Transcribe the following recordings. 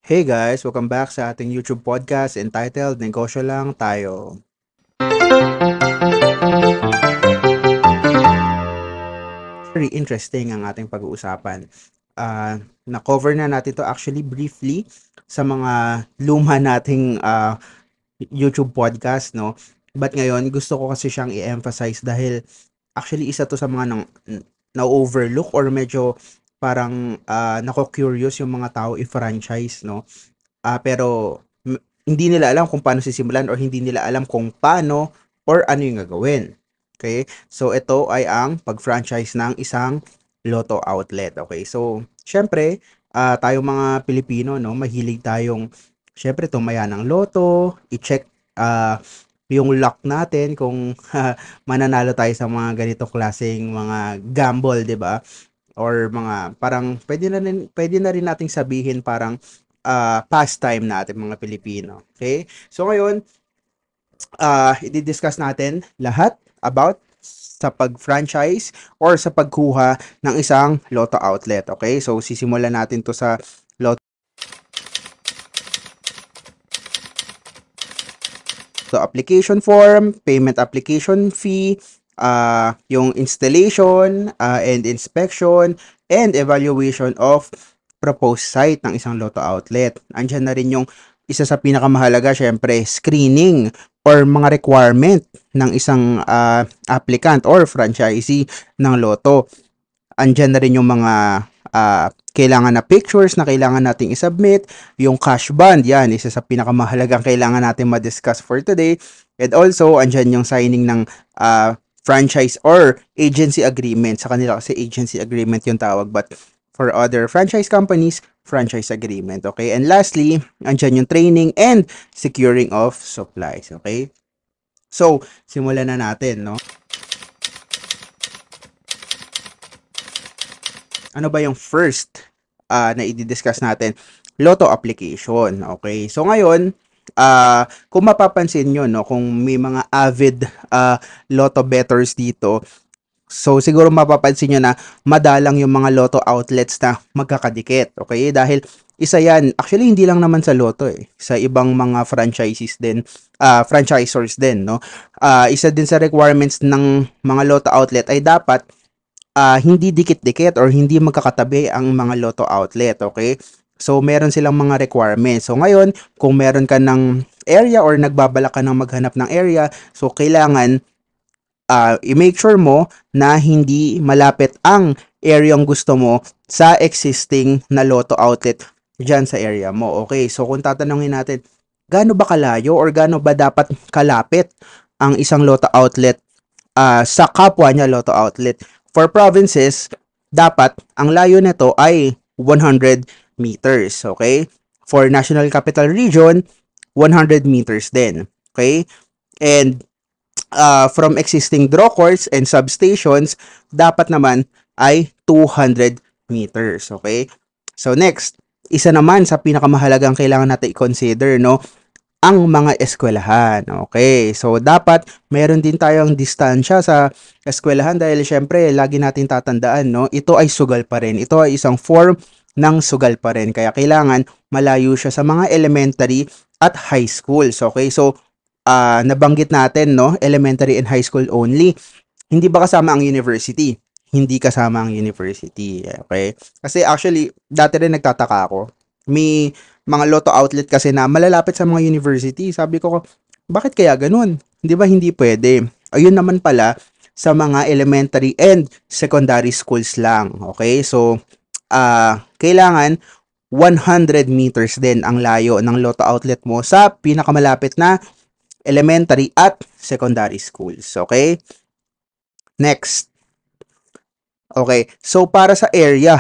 Hey guys, welcome back sa ating YouTube podcast entitled Negosyo Lang Tayo. Very interesting ang ating pag-uusapan. Na-cover na natin to actually briefly sa mga luma nating YouTube podcast, no? But ngayon, gusto ko kasi siyang i-emphasize dahil actually isa to sa mga na-overlook or medyo parang nako-curious yung mga tao i-franchise, no? Pero hindi nila alam kung paano sisimulan or hindi nila alam kung paano or ano yung gagawin. Okay? So, ito ay ang pag-franchise ng isang Lotto outlet. Okay? So, syempre, tayo mga Pilipino, no, mahilig tayong, syempre, tumaya ng Lotto, i-check yung luck natin kung mananalo tayo sa mga ganitong klaseng mga gamble, 'di ba? Or mga parang pwede na rin nating sabihin parang pastime natin mga Pilipino. Okay? So ngayon, i-discuss natin lahat about sa pag-franchise or sa pagkuha ng isang Lotto outlet. Okay? So sisimulan natin to sa Lotto application form, payment application fee, yung installation and inspection and evaluation of proposed site ng isang Lotto outlet. Andiyan na rin yung isa sa pinakamahalaga, syempre, screening or mga requirement ng isang applicant or franchisee ng Lotto. Andiyan na rin yung mga kailangan na pictures na kailangan nating isubmit, yung cash bond, yan, isa sa pinakamahalagang kailangan natin ma-discuss for today. And also, andyan yung signing ng franchise or agency agreement. Sa kanila kasi agency agreement yung tawag, but for other franchise companies, franchise agreement, okay? And lastly, andyan yung training and securing of supplies, okay? So, simulan na natin, no? Ano ba yung first na i-discuss natin? Lotto application, okay? So ngayon, kung mapapansin nyo, no, kung may mga avid Lotto bettors dito, so siguro mapapansin nyo na madalang yung mga Lotto outlets na magkakadikit, okay? Dahil isa yan, actually hindi lang naman sa Lotto sa ibang mga franchises din, franchisors din, no? Isa din sa requirements ng mga Lotto outlet ay dapat hindi dikit-dikit or hindi magkakatabi ang mga Lotto outlet, okay? So, meron silang mga requirements. So, ngayon, kung meron ka ng area or nagbabalak ka ng maghanap ng area, so, kailangan i-make sure mo na hindi malapit ang area yung gusto mo sa existing na Lotto outlet dyan sa area mo. Okay, so kung tatanungin natin, gaano ba kalayo or gaano ba dapat kalapit ang isang Lotto outlet sa kapwa niya Lotto outlet? For provinces, dapat ang layo nito ay 100 meters, okay? For National Capital Region, 100 meters din, okay? And from existing draw courts and substations, dapat naman ay 200 meters, okay? So next, isa naman sa pinakamahalagang kailangan natin i-consider, no? Ang mga eskwelahan. Okay, so dapat meron din tayong distansya sa eskwelahan dahil syempre lagi natin tatandaan, no, ito ay sugal pa rin. Ito ay isang form ng sugal pa rin. Kaya kailangan malayo siya sa mga elementary at high schools. Okay, so nabanggit natin, no, elementary and high school only. Hindi ba kasama ang university? Hindi kasama ang university. Okay, kasi actually dati rin nagtataka ako. May mga Lotto outlet kasi na malalapit sa mga university. Sabi ko, bakit kaya ganun? Di ba hindi pwede? Ayun naman pala sa mga elementary and secondary schools lang. Okay? So, kailangan 100 meters din ang layo ng Lotto outlet mo sa pinakamalapit na elementary at secondary schools. Okay? Next. Okay. So, para sa area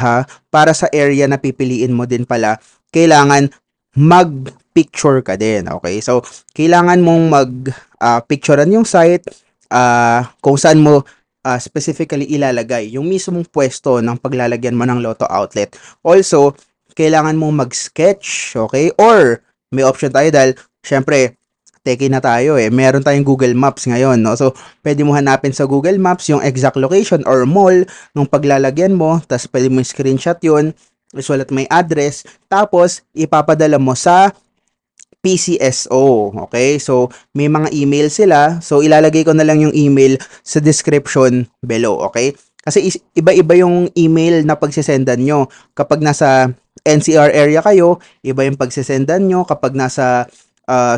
para sa area na pipiliin mo din pala, kailangan mag-picture ka din, okay? So, kailangan mong mag-picturean yung site kung saan mo specifically ilalagay yung mismong pwesto ng paglalagyan mo ng Lotto outlet. Also, kailangan mong mag-sketch, okay? Or, may option tayo dahil, syempre, teki na tayo meron tayong Google Maps ngayon, no? So, pwede mo hanapin sa Google Maps yung exact location or mall ng paglalagyan mo, tapos pwede mo screenshot yun, isulat mo yung address, tapos ipapadala mo sa PCSO. Okay? So, may mga email sila. So, ilalagay ko na lang yung email sa description below. Okay? Kasi iba-iba yung email na pagsisendan nyo. Kapag nasa NCR area kayo, iba yung pagsisendan nyo. Kapag nasa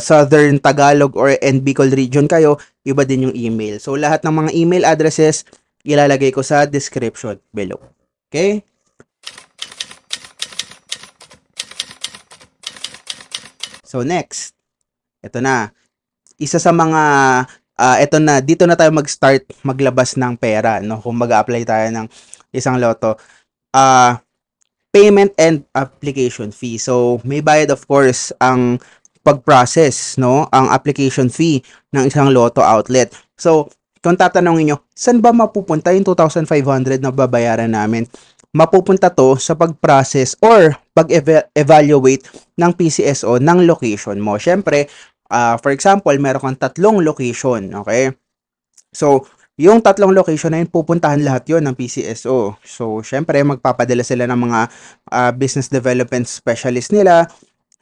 Southern Tagalog or Bicol region kayo, iba din yung email. So, lahat ng mga email addresses, ilalagay ko sa description below. Okay? So, next. Ito na. Isa sa mga ito na, dito na tayo mag-start maglabas ng pera, no? Kung mag-apply tayo ng isang loto. Payment and application fee. So, may bayad of course ang pag-process, no? Ang application fee ng isang loto outlet. So, kung tatanungin nyo, saan ba mapupunta yung 2,500 na babayaran namin? Mapupunta to sa pag-process or pag-evaluate ng PCSO ng location mo. Syempre, for example, meron kang tatlong location, okay? So, yung tatlong location na yun, pupuntahan lahat yon ng PCSO. So, syempre, magpapadala sila ng mga business development specialist nila.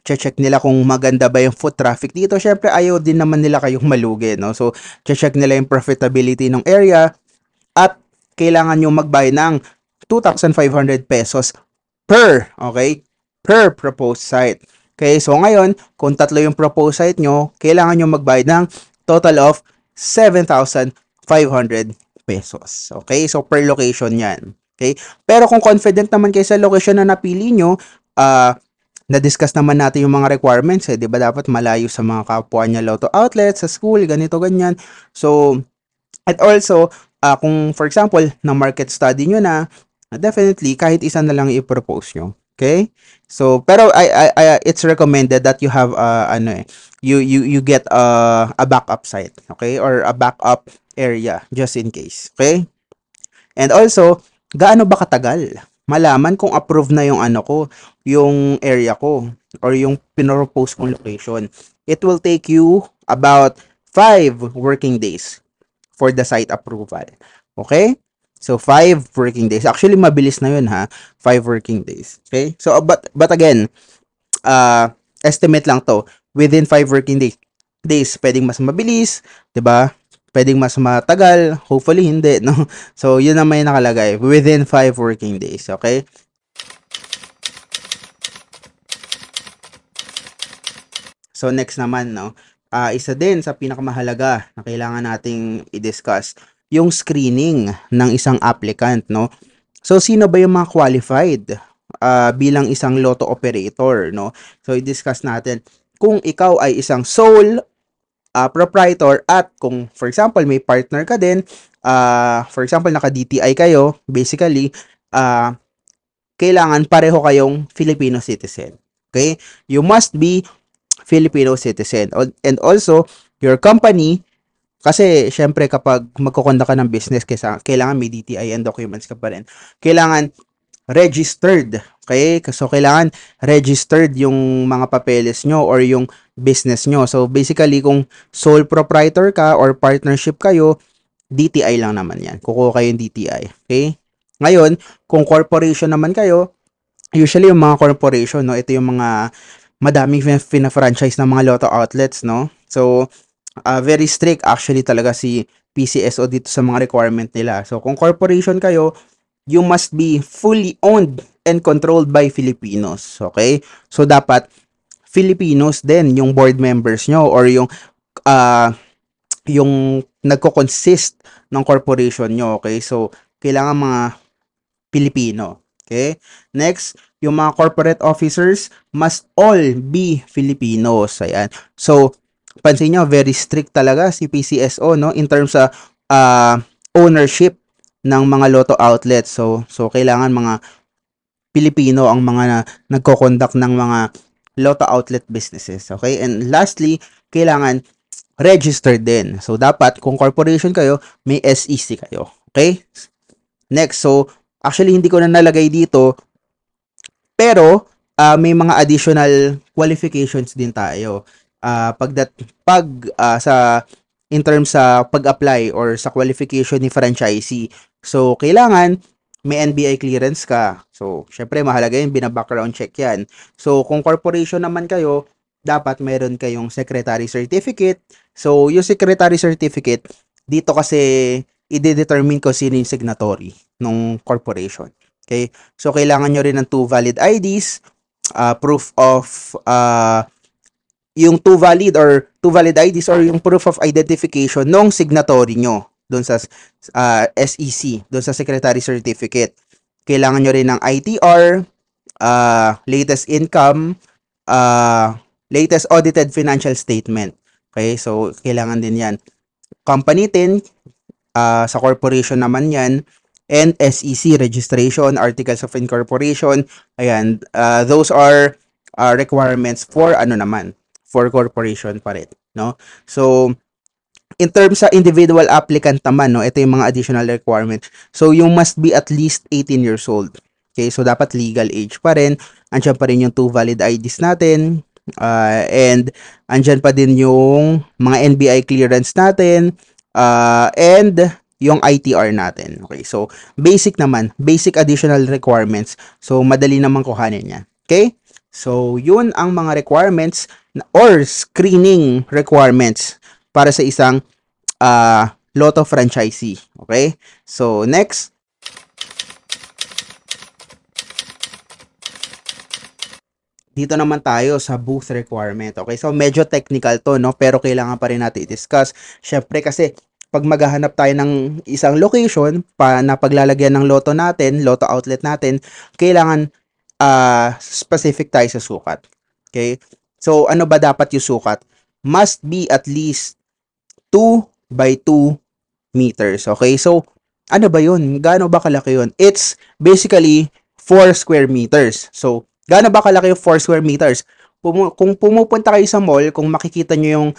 Check nila kung maganda ba yung foot traffic dito. Syempre, ayaw din naman nila kayong malugi, no? So, check nila yung profitability ng area at kailangan nyo magbayad ng 2,500 pesos per, okay? Per proposed site. Okay, so ngayon, kung tatlo yung proposed site nyo, kailangan nyo magbayad ng total of 7,500 pesos. Okay, so per location yan. Okay, pero kung confident naman kayo sa location na napili nyo, na-discuss naman natin yung mga requirements, di ba dapat malayo sa mga kapwa niya Lotto outlet, sa school, ganito, ganyan. So, at also, kung for example, na market study nyo na, definitely, kahit isa na lang i-propose nyo. Okay? So, pero it's recommended that you have you get a backup site, okay? Or a backup area just in case, okay? And also, gaano ba katagal malaman kung approve na yung yung area ko or yung pinropose kong location? It will take you about 5 working days for the site approval. Okay? So, 5 working days. Actually, mabilis na yun, ha? 5 working days. Okay? So, but again, estimate lang to. Within 5 working days, pwedeng mas mabilis, 'di ba? Pwedeng mas matagal, hopefully hindi, no? So, yun na may nakalagay. Within 5 working days, okay? So, next naman, no? Isa din sa pinakamahalaga na kailangan nating i-discuss, yung screening ng isang applicant, no? So, sino ba yung mga qualified bilang isang lotto operator, no? So, i-discuss natin kung ikaw ay isang sole proprietor at kung, for example, may partner ka din, for example, naka-DTI kayo, basically, kailangan pareho kayong Filipino citizen. Okay? You must be Filipino citizen. And also, your company, kasi syempre kapag magkukonda ka ng business, kailangan may DTI and documents ka pa rin. Kailangan registered. Okay? So, kailangan registered yung mga papeles nyo or yung business nyo. So, basically, kung sole proprietor ka or partnership kayo, DTI lang naman yan. Kukuha kayo yung DTI. Okay? Ngayon, kung corporation naman kayo, usually yung mga corporation, no, ito yung mga madaming fina-franchise ng mga lotto outlets, no? So, very strict actually talaga si PCSO dito sa mga requirement nila. So, kung corporation kayo, you must be fully owned and controlled by Filipinos. Okay? So, dapat Filipinos din yung board members nyo or yung nagko-consist ng corporation nyo. Okay? So, kailangan mga Pilipino. Okay? Next, yung mga corporate officers must all be Filipinos. Ayan. So, pansin nyo, very strict talaga si PCSO, no? In terms sa ownership ng mga lotto outlets. So kailangan mga Pilipino ang mga nagko-conduct ng mga lotto outlet businesses. Okay? And lastly, kailangan registered din. So, dapat, kung corporation kayo, may SEC kayo. Okay? Next, so, actually, hindi ko na nalagay dito, pero, may mga additional qualifications din tayo. In terms sa pag-apply or sa qualification ni franchisee. So, kailangan may NBI clearance ka. So, syempre mahalaga yun, bina-background check yan. So, kung corporation naman kayo, dapat meron kayong secretary certificate. So, yung secretary certificate, dito kasi i-determine ko sino yung signatory ng corporation. Okay? So, kailangan nyo rin ng 2 valid IDs, proof of yung 2 valid IDs or yung proof of identification ng signatory nyo doon sa SEC, doon sa Secretary Certificate. Kailangan nyo rin ng ITR, latest income, latest audited financial statement. Okay, so kailangan din yan. Company tin, sa corporation naman yan, and SEC registration, articles of incorporation. Ayan, those are requirements for for corporation pa rin, no? So, in terms sa individual applicant naman, no, ito yung mga additional requirement. So, you must be at least 18 years old. Okay, so dapat legal age pa rin. Andiyan pa rin yung 2 valid IDs natin. And andyan pa din yung mga NBI clearance natin. And yung ITR natin. Okay, so basic naman, basic additional requirements. So, madali naman kuhanin yan. Okay? So, yun ang mga requirements or screening requirements para sa isang Lotto franchisee. Okay? So, next. Dito naman tayo sa booth requirement. Okay? So, medyo technical to, no? Pero kailangan pa rin natin i-discuss. Syempre kasi, pag maghahanap tayo ng isang location na paglalagyan ng Lotto natin, Lotto outlet natin, kailangan specific tayo sa sukat. Okay? So, ano ba dapat yung sukat? Must be at least 2 by 2 meters. Okay? So, ano ba yun? Gaano ba kalaki yun? It's basically 4 square meters. So, gaano ba kalaki yung 4 square meters? Kung pumupunta kayo sa mall, kung makikita nyo yung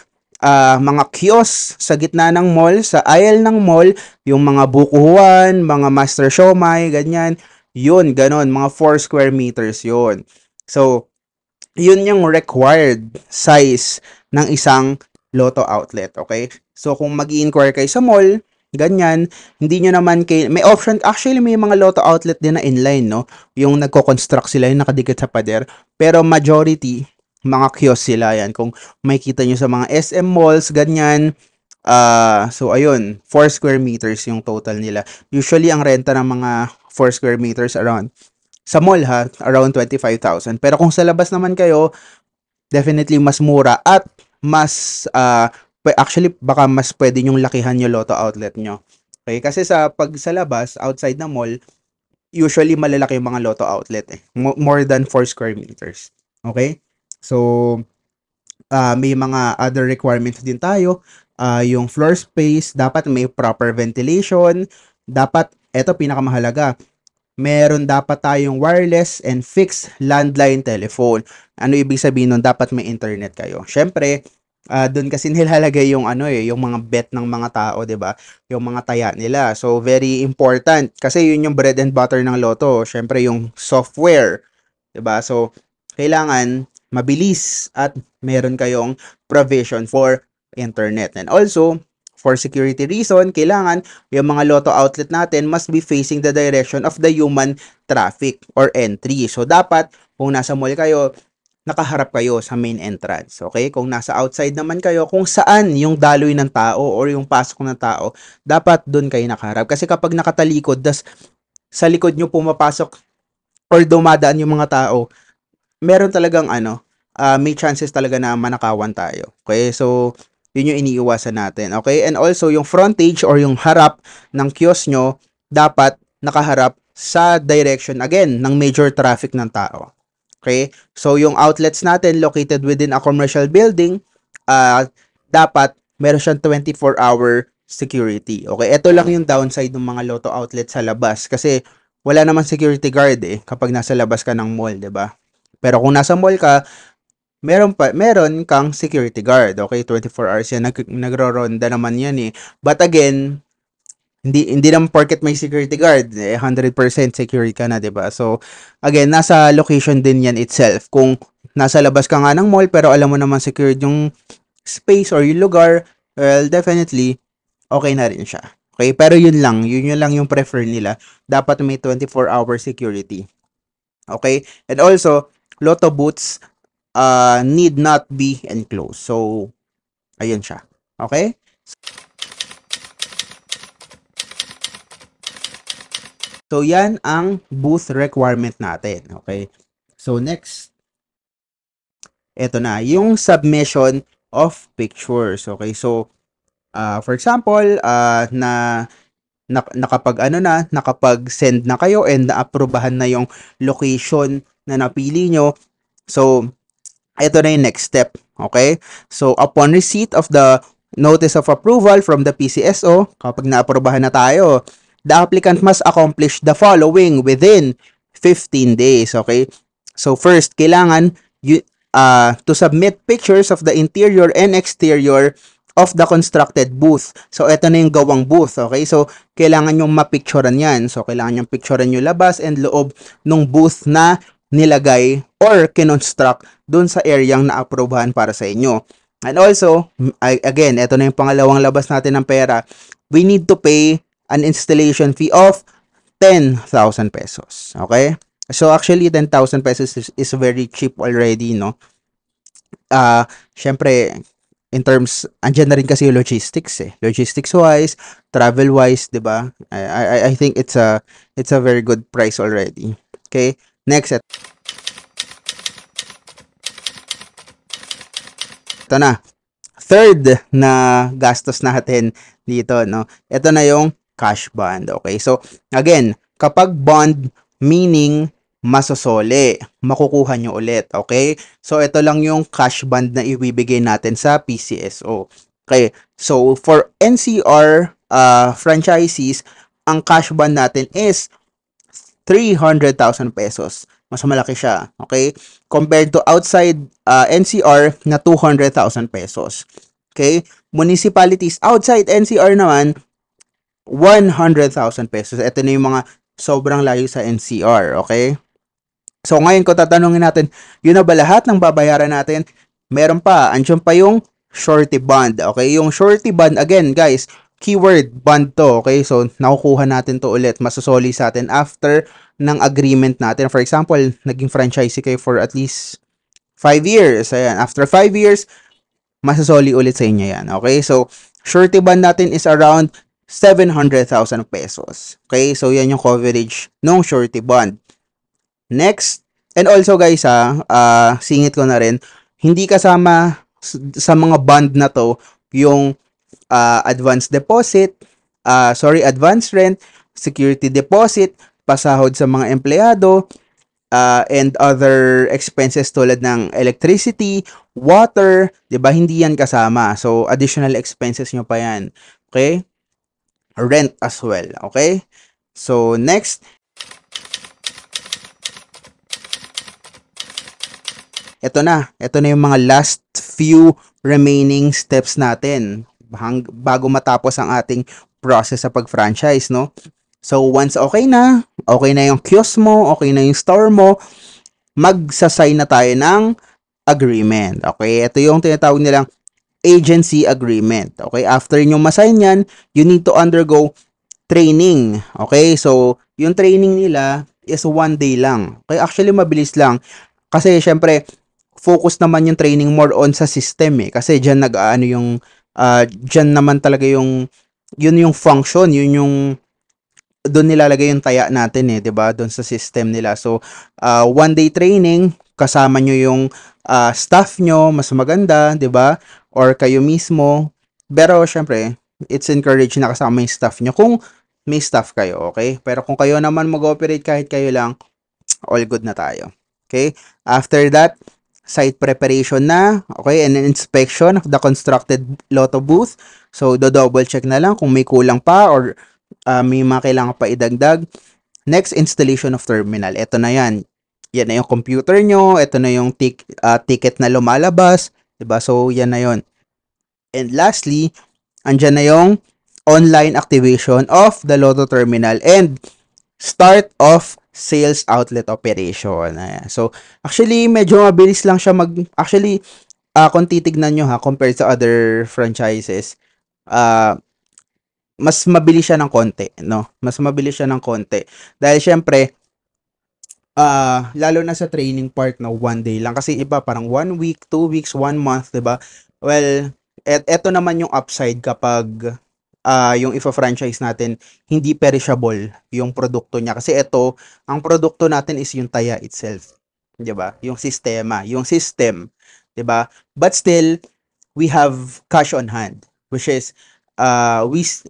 mga kiosk sa gitna ng mall, sa aisle ng mall, yung mga bukuhan, mga master siomai, ganyan, yun, ganon, mga 4 square meters yun. So, yun yung required size ng isang Lotto outlet, okay? So, kung mag-i-inquire kayo sa mall, ganyan, hindi nyo naman may option, actually may mga Lotto outlet din na inline, no? Yung nagko-construct sila, yung nakadikit sa pader, pero majority, mga kiosk sila yan. Kung makikita nyo sa mga SM malls, ganyan, so ayun, 4 square meters yung total nila. Usually, ang renta ng mga 4 square meters around, sa mall ha, around 25,000. Pero kung sa labas naman kayo, definitely mas mura at mas, actually, baka mas pwede nyong lakihan yung Lotto outlet nyo. Okay? Kasi pag sa labas, outside na mall, usually malalaki yung mga Lotto outlet eh. More than 4 square meters. Okay? So, may mga other requirements din tayo. Yung floor space, dapat may proper ventilation. Dapat, eto pinakamahalaga, meron dapat tayong wireless and fixed landline telephone. Ano ibig sabihin nun? Dapat may internet kayo. Syempre, doon kasi nilalagay yung yung mga bet ng mga tao, 'di ba? Yung mga taya nila. So very important kasi yun yung bread and butter ng Lotto. Syempre yung software, 'di ba? So kailangan mabilis at meron kayong provision for internet. And also, for security reason, kailangan yung mga Lotto outlet natin must be facing the direction of the human traffic or entry. So, dapat, kung nasa mall kayo, nakaharap kayo sa main entrance. Okay? Kung nasa outside naman kayo, kung saan yung daloy ng tao or yung pasok ng tao, dapat doon kayo nakaharap. Kasi kapag nakatalikod, sa likod nyo pumapasok or dumadaan yung mga tao, meron talagang may chances talaga na manakawan tayo. Okay? So, yun yung iniiwasan natin. Okay? And also, yung frontage or yung harap ng kiosk nyo, dapat nakaharap sa direction, again, ng major traffic ng tao. Okay? So, yung outlets natin located within a commercial building, dapat meron siyang 24-hour security. Okay? Ito lang yung downside ng mga Lotto outlets sa labas kasi wala naman security guard kapag nasa labas ka ng mall, 'di ba? Pero kung nasa mall ka, meron kang security guard. Okay, 24 hours yan. Nagro-ronda naman yan eh. But again, hindi naman porket may security guard, 100% security ka na, 'di ba? So, again, nasa location din yan itself. Kung nasa labas ka nga ng mall, pero alam mo naman secured yung space or yung lugar, well, definitely, okay na rin siya. Okay? Pero yun lang yung prefer nila. Dapat may 24-hour security. Okay? And also, Lotto booths need not be enclosed. So, ayun siya. Okay? So, yan ang booth requirement natin. Okay? So, next, eto na, yung submission of pictures. Okay? So, for example, nakapag-send na kayo and naaprubahan na yung location na napili nyo. So, ito na yung next step. Okay? So, upon receipt of the notice of approval from the PCSO, kapag naaprubahan na tayo, the applicant must accomplish the following within 15 days. Okay? So, first, kailangan to submit pictures of the interior and exterior of the constructed booth. So, ito na yung gawang booth. Okay? So, kailangan yung mapicturean yan. So, kailangan yung picturean yung labas and loob ng booth na nilagay or kinonstruct dun sa area na aprobahan para sa inyo. And also, again, ito na yung pangalawang labas natin ng pera. We need to pay an installation fee of 10,000 pesos. Okay? So, actually, 10,000 pesos is very cheap already, no? Syempre, in terms, andyan na rin kasi yung logistics eh. Logistics wise, travel wise, 'di ba? I think it's a very good price already. Okay? Next, ito na. Third na gastos natin dito, no? Ito na yung cash bond. Okay? So, again, kapag bond, meaning masosole, makukuha nyo ulit. Okay? So, ito lang yung cash bond na ibibigay natin sa PCSO. Okay? So, for NCR franchisees, ang cash bond natin is 300,000 pesos. Mas malaki siya. Okay? Compared to outside NCR na 200,000 pesos. Okay? Municipalities outside NCR naman, 100,000 pesos. Ito na yung mga sobrang layo sa NCR. Okay? So, ngayon ko tatanungin natin, yun na ba lahat ng babayaran natin? Meron pa. Andiyan pa yung surety bond. Okay? Yung surety bond, again, guys, keyword bond to. Okay? So, nakukuha natin to ulit. Masusoli sa atin after ng agreement natin. For example, naging franchisee kayo for at least 5 years. Ayan. After 5 years, masasoli ulit sa inyo yan. Okay? So, surety bond natin is around 700,000 pesos. Okay? So, yan yung coverage ng surety bond. Next, and also guys singit ko na rin, hindi kasama sa mga bond na to yung advance deposit, advance rent, security deposit, pasahod sa mga empleyado, and other expenses tulad ng electricity, water, 'di ba? Hindi yan kasama. So additional expenses nyo pa yan. Okay? Rent as well, okay? So next, ito na yung mga last few remaining steps natin bago matapos ang ating process sa pag-franchise, no? So, once okay na yung kiosk mo, okay na yung store mo, magsasign na tayo ng agreement. Okay? Ito yung tinatawag nilang agency agreement. Okay? After nyo masign yan, you need to undergo training. Okay? So, yung training nila is 1 day lang. Okay? Actually, mabilis lang. Kasi, syempre, focus naman yung training more on sa system eh. Kasi dyan dyan naman talaga yun yung function, yun yung doon nilalagay yung taya natin eh, 'di ba? Doon sa system nila. So, 1 day training, kasama nyo yung staff nyo, mas maganda, 'di ba? Or kayo mismo. Pero syempre, it's encouraged na kasama yung staff nyo kung may staff kayo, okay? Pero kung kayo naman mag-operate kahit kayo lang, all good na tayo. Okay? After that, site preparation na, okay, and an inspection of the constructed Lotto booth. So, do-double check na lang kung may kulang pa or may mga kailangan pa idagdag. Next, installation of terminal. Ito na yan. Yan na yung computer nyo. Ito na yung ticket na lumalabas. Diba? So, yan na yon. And lastly, andyan na yung online activation of the Lotto terminal and start of sales outlet operation. Ayan. So, actually, medyo mabilis lang siya actually, kung titignan nyo compared sa other franchises, mas mabilis siya ng konti, no? Mas mabilis siya ng konti. Dahil syempre, lalo na sa training part na 1 day lang. Kasi iba parang 1 week, 2 weeks, 1 month, 'di ba? Well, eto naman yung upside kapag yung ifa-franchise natin, hindi perishable yung produkto niya. Kasi eto, ang produkto natin is yung taya itself. 'Di ba? Yung sistema, yung system, 'di ba? But still, we have cash on hand, which is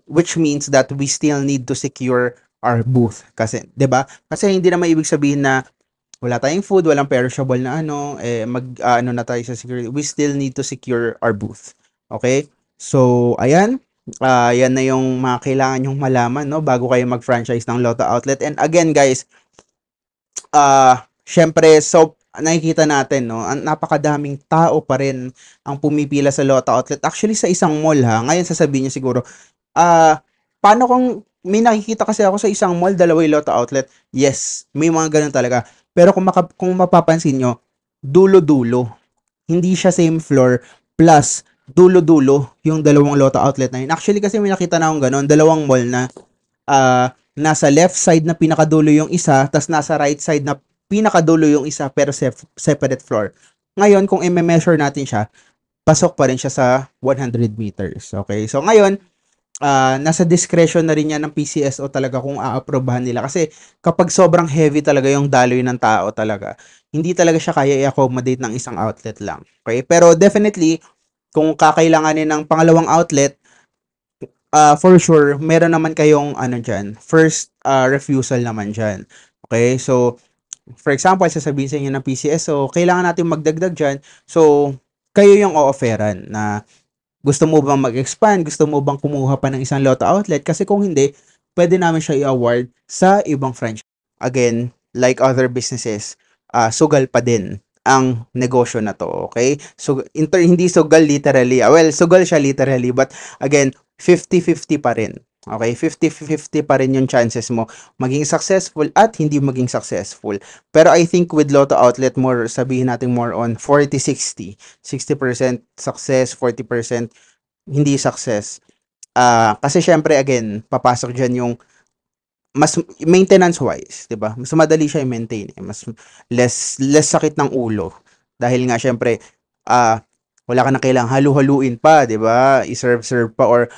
which means that we still need to secure our booth kasi 'di ba? Kasi hindi naman ibig sabihin na wala tayong food, walang perishable na ano, ano na tayo sa security. We still need to secure our booth. Okay? So, ayan. Yan na yung mga kailangan yung malaman, no? Bago kayo mag-franchise ng Lotto Outlet. And again, guys, syempre, so, nakikita natin, no? Ang napakadaming tao pa rin ang pumipila sa Lotto Outlet. Actually, sa isang mall, ha? Ngayon, sasabihin niyo siguro, paano kung may nakikita kasi ako sa isang mall, dalawa yung Lotto Outlet? Yes, may mga ganun talaga. Pero kung mapapansin nyo, dulo-dulo. Hindi siya same floor plus dulo-dulo yung dalawang Lotto Outlet na yun. Actually kasi may nakita na akong ganun, dalawang mall na nasa left side na pinakadulo yung isa, tas nasa right side na pinakadulo yung isa pero separate floor. Ngayon, kung i-measure natin siya, pasok pa rin siya sa 100 meters. Okay? So ngayon, nasa discretion na rin yan ng PCSO talaga kung aaprobahan nila. Kasi kapag sobrang heavy talaga yung daloy ng tao talaga, hindi talaga siya kaya i-accommodate ng isang outlet lang. Okay? Pero definitely, kung kakailanganin ng pangalawang outlet, for sure, meron naman kayong ano dyan, first refusal naman dyan. Okay? So, for example, sasabihin sa inyo ng PCSO, kailangan natin magdagdag dyan. So, kayo yung o-offeran na gusto mo bang mag-expand? Gusto mo bang kumuha pa ng isang Lotto outlet? Kasi kung hindi, pwede namin siya i-award sa ibang franchise. Again, like other businesses, sugal pa din ang negosyo na to, okay? So, hindi sugal literally. Well, sugal siya literally, but again, 50-50 pa rin. Okay, 50-50 pa rin yung chances mo maging successful at hindi maging successful. Pero I think with Lotto Outlet, more, sabihin natin more on 40-60. 60% success, 40% hindi success. Kasi syempre, again, papasok dyan yung mas maintenance-wise, 'di ba? Mas madali siya i-maintain, mas less sakit ng ulo. Dahil nga syempre, wala ka na kailangang halu-haluin pa, 'di ba? I-serve pa or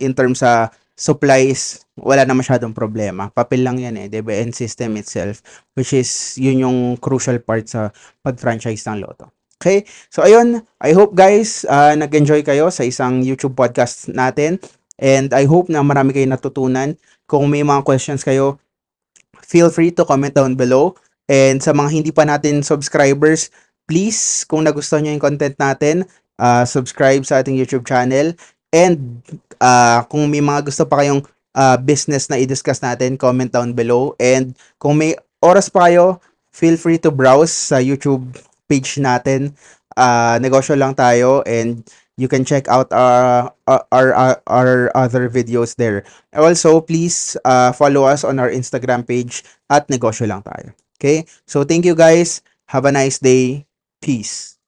in terms sa supplies, wala na masyadong problema. Papel lang 'yan eh, 'di ba? And system itself, which is yun yung crucial part sa pag-franchise ng Lotto. Okay? So ayun, I hope guys nag-enjoy kayo sa isang YouTube podcast natin. And I hope na marami kayong natutunan. Kung may mga questions kayo, feel free to comment down below. And sa mga hindi pa natin subscribers, please, kung nagustuhan nyo yung content natin, subscribe sa ating YouTube channel. And kung may mga gusto pa kayong business na i-discuss natin, comment down below. And kung may oras pa kayo, feel free to browse sa YouTube page natin. Negosyo lang tayo and you can check out our other videos there. Also, please follow us on our Instagram page at Negosyo Lang Tayo. Okay? So, thank you guys. Have a nice day. Peace.